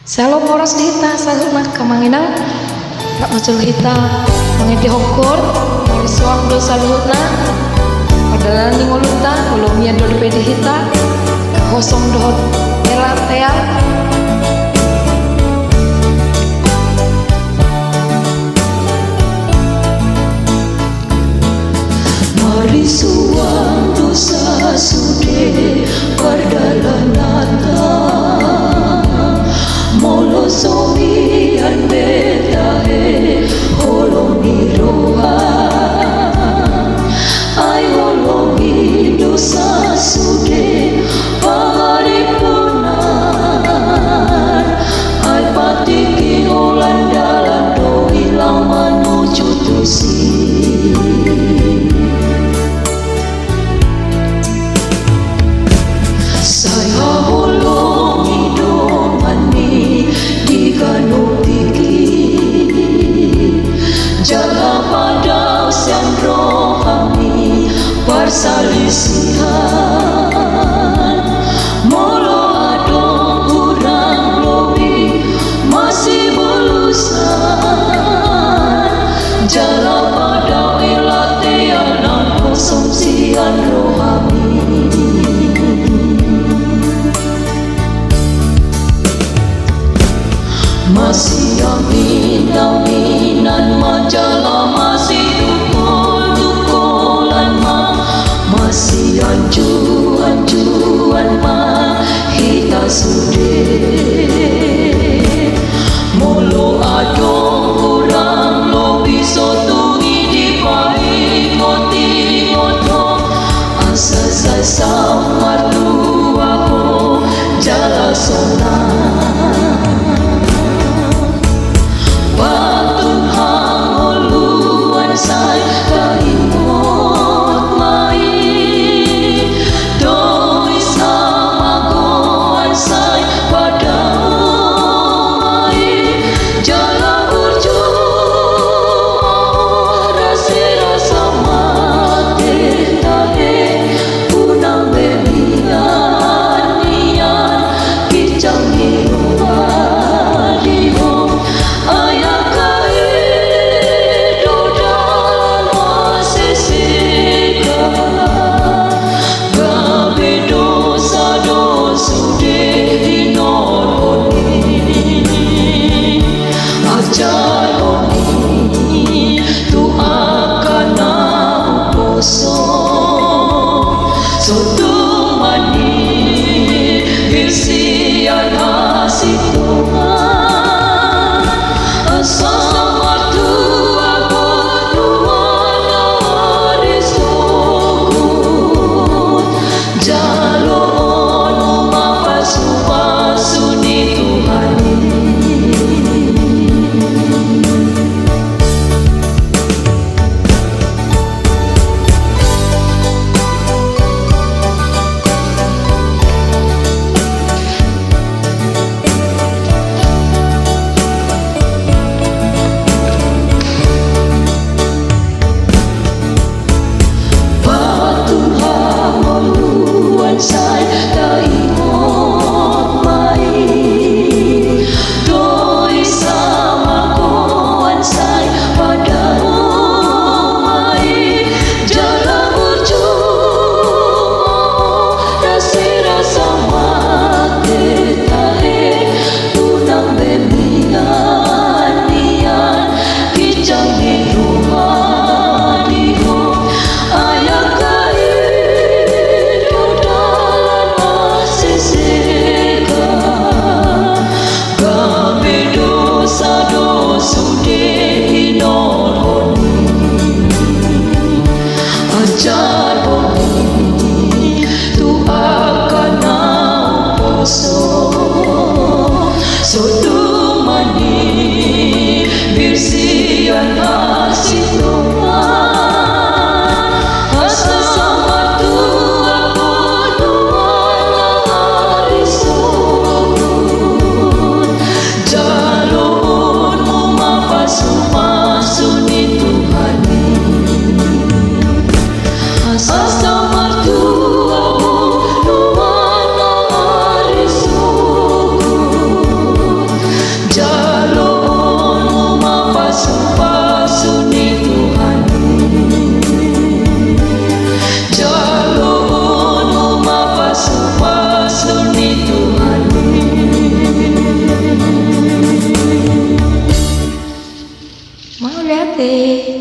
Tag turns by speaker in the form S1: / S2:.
S1: Salom oras dihita sahurna kamanginang rak macul hita mangedi hokor mori suang dosa luhutna padahal ning ngoluta ulumia do pede hita kosong dohot ela teal
S2: mari suang dosa sude perdalanata molo somian betahe holongi roha ai holongi dosa sude paripurna ai patiki ulan dalan do ilang menuju tusi saya holongi domani diganutiki jaga pada siang rohani persalisihan molo adong kurang lobi masih belusan jaga pada ilatianan konsumsian rohani masih aminan majalah masih tukul-tukulan masih anjuan hita sude molo adong kurang lobi sotungi di pai ngoti ngotong asa samar luaho jala sonang batun hangoluan sai kaimot mai doi samagoan sai padai jala urju rasa mate tahe unang bemian nian kicang hiruan diho Sotung mani hirsian
S1: te